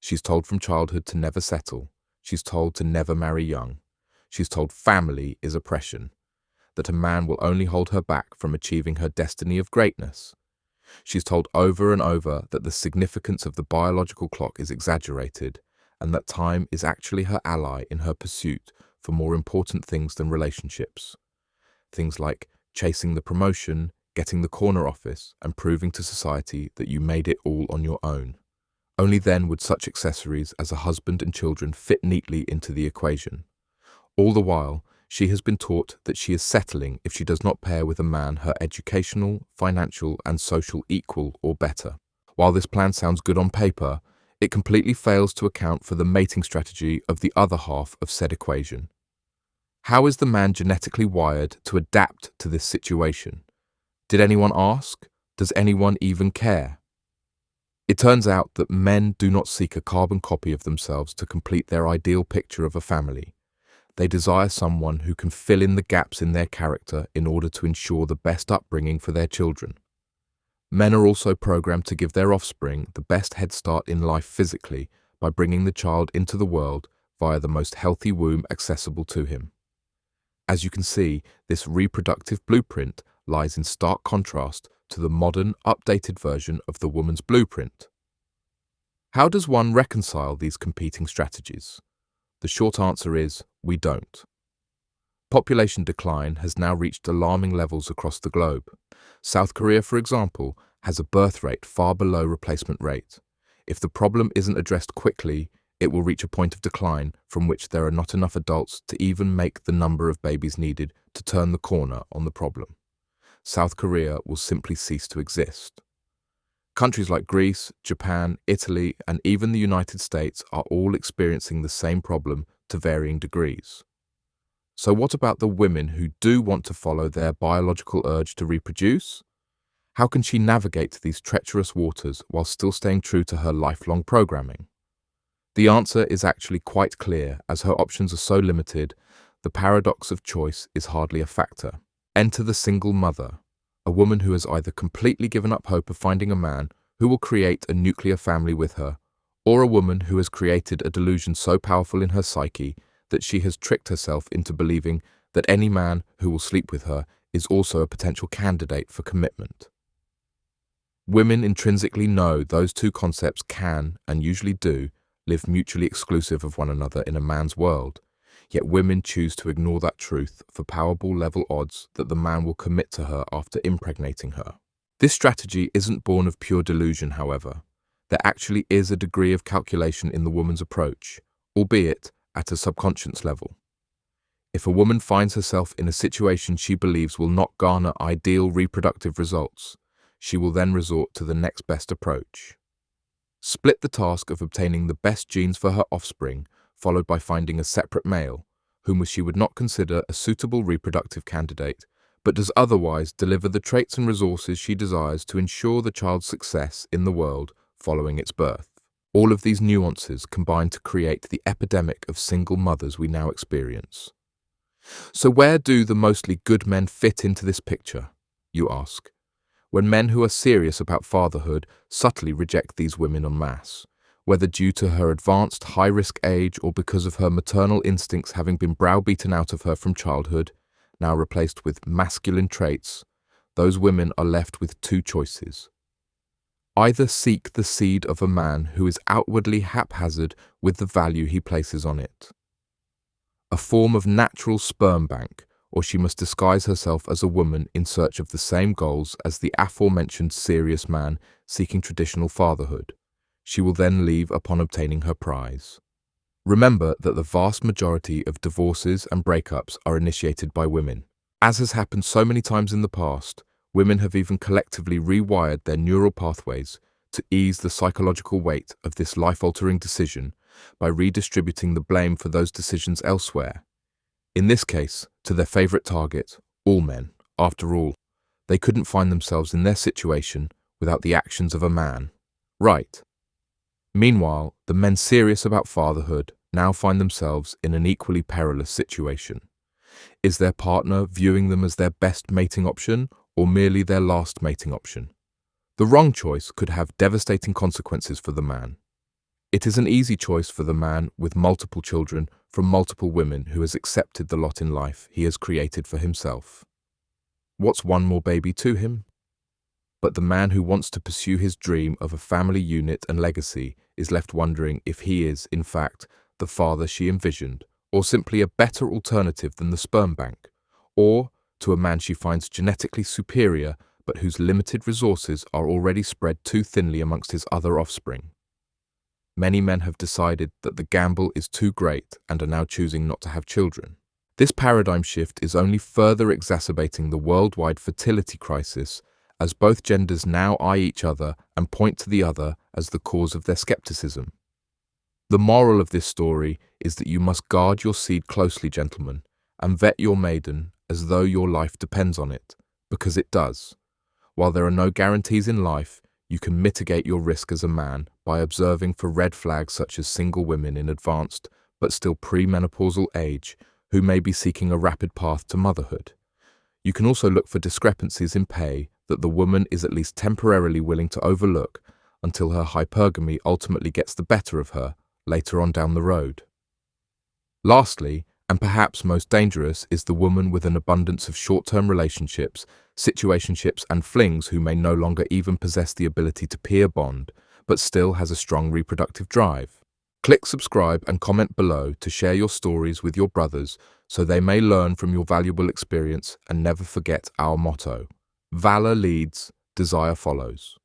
She's told from childhood to never settle. She's told to never marry young. She's told family is oppression, that a man will only hold her back from achieving her destiny of greatness. She's told over and over that the significance of the biological clock is exaggerated and that time is actually her ally in her pursuit for more important things than relationships. Things like chasing the promotion, getting the corner office, and proving to society that you made it all on your own. Only then would such accessories as a husband and children fit neatly into the equation. All the while, she has been taught that she is settling if she does not pair with a man her educational, financial, and social equal or better. While this plan sounds good on paper, it completely fails to account for the mating strategy of the other half of said equation. How is the man genetically wired to adapt to this situation? Did anyone ask? Does anyone even care? It turns out that men do not seek a carbon copy of themselves to complete their ideal picture of a family. They desire someone who can fill in the gaps in their character in order to ensure the best upbringing for their children. Men are also programmed to give their offspring the best head start in life physically by bringing the child into the world via the most healthy womb accessible to him. As you can see, this reproductive blueprint lies in stark contrast to the modern, updated version of the woman's blueprint. How does one reconcile these competing strategies? The short answer is, we don't. Population decline has now reached alarming levels across the globe. South Korea, for example, has a birth rate far below replacement rate. If the problem isn't addressed quickly, it will reach a point of decline from which there are not enough adults to even make the number of babies needed to turn the corner on the problem. South Korea will simply cease to exist. Countries like Greece, Japan, Italy, and even the United States are all experiencing the same problem to varying degrees. So what about the women who do want to follow their biological urge to reproduce? How can she navigate these treacherous waters while still staying true to her lifelong programming? The answer is actually quite clear, as her options are so limited, the paradox of choice is hardly a factor. Enter the single mother, a woman who has either completely given up hope of finding a man who will create a nuclear family with her, or a woman who has created a delusion so powerful in her psyche that she has tricked herself into believing that any man who will sleep with her is also a potential candidate for commitment. Women intrinsically know those two concepts can, and usually do, live mutually exclusive of one another in a man's world, yet women choose to ignore that truth for Powerball-level odds that the man will commit to her after impregnating her. This strategy isn't born of pure delusion, however. There actually is a degree of calculation in the woman's approach, albeit at a subconscious level. If a woman finds herself in a situation she believes will not garner ideal reproductive results, she will then resort to the next best approach. Split the task of obtaining the best genes for her offspring, followed by finding a separate male, whom she would not consider a suitable reproductive candidate, but does otherwise deliver the traits and resources she desires to ensure the child's success in the world following its birth. All of these nuances combine to create the epidemic of single mothers we now experience. So where do the mostly good men fit into this picture, you ask? When men who are serious about fatherhood subtly reject these women en masse, whether due to her advanced high-risk age or because of her maternal instincts having been browbeaten out of her from childhood, now replaced with masculine traits, those women are left with two choices. Either seek the seed of a man who is outwardly haphazard with the value he places on it, a form of natural sperm bank, or she must disguise herself as a woman in search of the same goals as the aforementioned serious man seeking traditional fatherhood. She will then leave upon obtaining her prize. Remember that the vast majority of divorces and breakups are initiated by women. As has happened so many times in the past, women have even collectively rewired their neural pathways to ease the psychological weight of this life-altering decision by redistributing the blame for those decisions elsewhere. In this case, to their favorite target, all men. After all, they couldn't find themselves in their situation without the actions of a man. Right. Meanwhile, the men serious about fatherhood now find themselves in an equally perilous situation. Is their partner viewing them as their best mating option or merely their last mating option? The wrong choice could have devastating consequences for the man. It is an easy choice for the man with multiple children from multiple women who has accepted the lot in life he has created for himself. What's one more baby to him? But the man who wants to pursue his dream of a family unit and legacy is left wondering if he is, in fact, the father she envisioned, or simply a better alternative than the sperm bank, or to a man she finds genetically superior but whose limited resources are already spread too thinly amongst his other offspring. Many men have decided that the gamble is too great and are now choosing not to have children. This paradigm shift is only further exacerbating the worldwide fertility crisis, as both genders now eye each other and point to the other as the cause of their skepticism. The moral of this story is that you must guard your seed closely, gentlemen, and vet your maiden as though your life depends on it, because it does. While there are no guarantees in life, you can mitigate your risk as a man by observing for red flags such as single women in advanced but still premenopausal age who may be seeking a rapid path to motherhood. You can also look for discrepancies in pay that the woman is at least temporarily willing to overlook until her hypergamy ultimately gets the better of her later on down the road. Lastly, and perhaps most dangerous, is the woman with an abundance of short-term relationships, situationships and flings who may no longer even possess the ability to peer bond, but still has a strong reproductive drive. Click subscribe and comment below to share your stories with your brothers so they may learn from your valuable experience and never forget our motto: Valor leads, desire follows.